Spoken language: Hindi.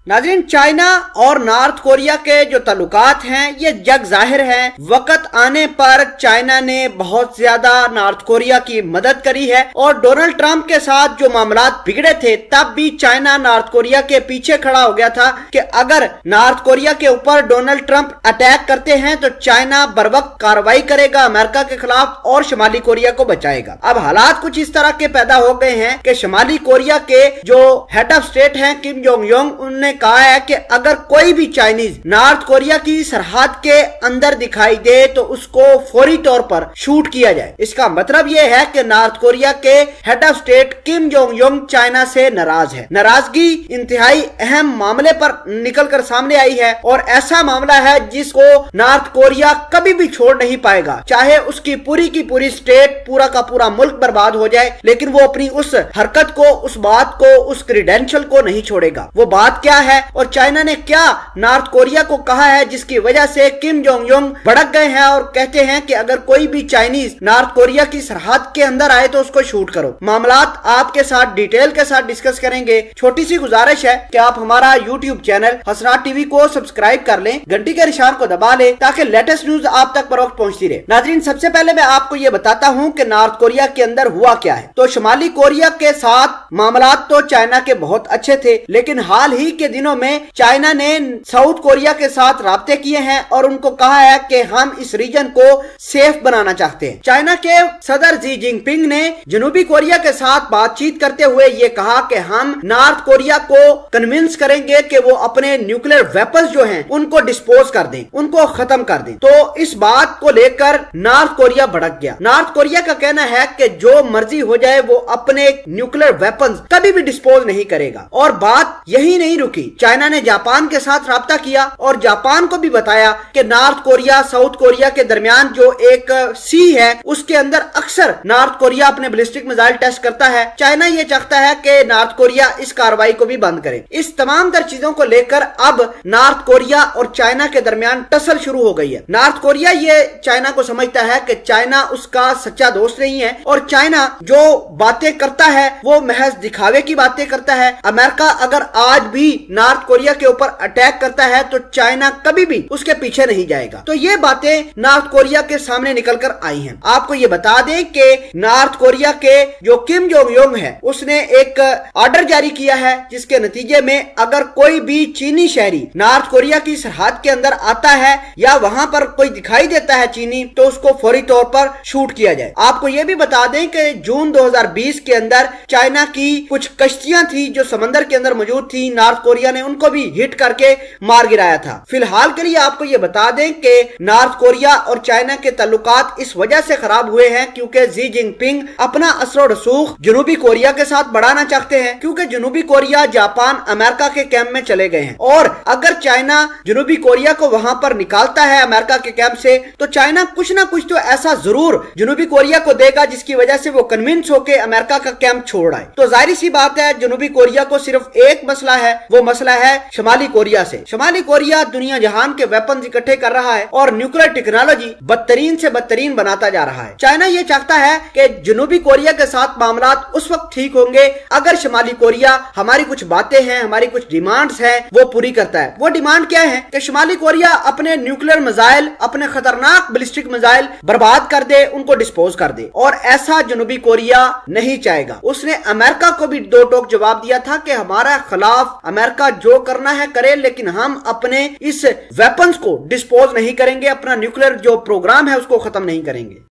नाज़रीन, चाइना और नॉर्थ कोरिया के जो ताल्लुकात हैं ये जग जाहिर है। वक्त आने पर चाइना ने बहुत ज्यादा नॉर्थ कोरिया की मदद करी है और डोनाल्ड ट्रंप के साथ जो मामलात बिगड़े थे तब भी चाइना नॉर्थ कोरिया के पीछे खड़ा हो गया था कि अगर नॉर्थ कोरिया के ऊपर डोनाल्ड ट्रंप अटैक करते हैं तो चाइना बर वक्त कार्रवाई करेगा अमेरिका के खिलाफ और शुमाली कोरिया को बचाएगा। अब हालात कुछ इस तरह के पैदा हो गए हैं कि शुमाली कोरिया के जो हेड ऑफ स्टेट हैं किम जोंग युंग, उन्होंने कहा है कि अगर कोई भी चाइनीज नॉर्थ कोरिया की सरहद के अंदर दिखाई दे तो उसको फौरी तौर पर शूट किया जाए। इसका मतलब यह है कि नॉर्थ कोरिया के head of state Kim Jong Un China से नाराज है। नाराजगी इंतहाई अहम मामले पर निकलकर सामने आई है और ऐसा मामला है जिसको नॉर्थ कोरिया कभी भी छोड़ नहीं पाएगा, चाहे उसकी पूरी की पूरी स्टेट, पूरा का पूरा मुल्क बर्बाद हो जाए, लेकिन वो अपनी उस हरकत को, उस बात को, उस क्रीडेंशियल को नहीं छोड़ेगा। वो बात क्या है और चाइना ने क्या नॉर्थ कोरिया को कहा है जिसकी वजह से किम जोंग युंग भड़क गए हैं और कहते हैं कि अगर कोई भी चाइनीज नॉर्थ कोरिया की सरहद के अंदर आए तो उसको शूट करो। मामलात आपके साथ डिटेल के साथ डिस्कस करेंगे। छोटी सी गुजारिश है कि आप हमारा यूट्यूब चैनल हसरात टीवी को सब्सक्राइब कर लें, घंटी के निशान को दबा लें ताकि लेटेस्ट न्यूज आप तक बर वक्त पहुंचती रहे। नाज़रीन, सबसे पहले मैं आपको ये बताता हूं कि नॉर्थ कोरिया के अंदर हुआ क्या है। तो शुमाली कोरिया के साथ मामलात तो चाइना के बहुत अच्छे थे, लेकिन हाल ही के दिनों में चाइना ने साउथ कोरिया के साथ राब्ते किए हैं और उनको कहा है कि हम इस रीजन को सेफ बनाना चाहते हैं। चाइना के सदर जी जिनपिंग ने जनूबी कोरिया के साथ बातचीत करते हुए ये कहा कि हम नॉर्थ कोरिया को कन्विंस करेंगे कि वो अपने न्यूक्लियर वेपन्स जो हैं उनको डिस्पोज कर दें, उनको खत्म कर दें। तो इस बात को लेकर नॉर्थ कोरिया भड़क गया। नॉर्थ कोरिया का कहना है कि जो मर्जी हो जाए वो अपने न्यूक्लियर वेपन्स कभी भी डिस्पोज नहीं करेगा। और बात यही नहीं रुकी, चाइना ने जापान के साथ राब्ता किया और जापान को भी बताया कि नॉर्थ कोरिया साउथ कोरिया के दरमियान जो एक सी है उसके अंदर अक्सर नॉर्थ कोरिया अपने बैलिस्टिक मिसाइल टेस्ट करता है। चाइना ये चाहता है कि नॉर्थ कोरिया इस कार्रवाई को भी बंद करे। इस तमाम तर चीजों को लेकर अब नॉर्थ कोरिया और चाइना के दरमियान टसल शुरू हो गई है। नॉर्थ कोरिया ये चाइना को समझता है कि चाइना उसका सच्चा दोस्त नहीं है और चाइना जो बातें करता है वो महज दिखावे की बातें करता है। अमेरिका अगर आज भी नॉर्थ कोरिया के ऊपर अटैक करता है तो चाइना कभी भी उसके पीछे नहीं जाएगा। तो ये बातें नॉर्थ कोरिया के सामने निकलकर आई हैं। आपको ये बता दें कि नॉर्थ कोरिया के जो किम जोंग युंग है उसने एक ऑर्डर जारी किया है जिसके नतीजे में अगर कोई भी चीनी शहरी नॉर्थ कोरिया की सरहद के अंदर आता है या वहां पर कोई दिखाई देता है चीनी तो उसको फौरी तौर पर शूट किया जाए। आपको ये भी बता दें कि जून 2020 के अंदर चाइना की कुछ कश्तियां थी जो समंदर के अंदर मौजूद थी, नॉर्थ कोरिया ने उनको भी हिट करके मार गिराया था। फिलहाल के लिए आपको ये बता दें कि नॉर्थ कोरिया और चाइना के ताल्लुकात इस वजह से खराब हुए हैं क्योंकि जी जिनपिंग अपना असर और रसूख जनूबी कोरिया के साथ बढ़ाना चाहते हैं, क्योंकि जनूबी कोरिया, जापान, अमेरिका के कैंप में चले गए हैं और अगर चाइना जनूबी कोरिया को वहां पर निकालता है अमेरिका के कैंप से तो चाइना कुछ ना कुछ तो ऐसा जरूर जनूबी कोरिया को देगा जिसकी वजह से वो कन्विंस होकर अमेरिका का कैंप छोड़ आए। तो जाहिर सी बात है जनूबी कोरिया को सिर्फ एक मसला है, वो मसला है शुमाली कोरिया से। शुमाली कोरिया दुनिया जहान के वेपन्स इकट्ठे कर रहा है और न्यूक्लियर टेक्नोलॉजी बदतरीन से बदतरीन बनाता जा रहा है। चाइना ये चाहता है कि जनूबी कोरिया के साथ मामलात उस वक्त ठीक होंगे अगर शुमाली कोरिया हमारी कुछ बातें हैं, हमारी कुछ डिमांड्स हैं वो पूरी करता है। वो डिमांड क्या है कि शुमाली कोरिया अपने न्यूक्लियर मिसाइल, अपने खतरनाक बैलिस्टिक मिसाइल बर्बाद कर दे, उनको डिस्पोज कर दे। और ऐसा जनूबी कोरिया नहीं चाहेगा। उसने अमेरिका को भी दो टोक जवाब दिया था कि हमारा खिलाफ अमेरिका जो करना है करे, लेकिन हम अपने इस वेपन्स को डिस्पोज नहीं करेंगे, अपना न्यूक्लियर जो प्रोग्राम है उसको खत्म नहीं करेंगे।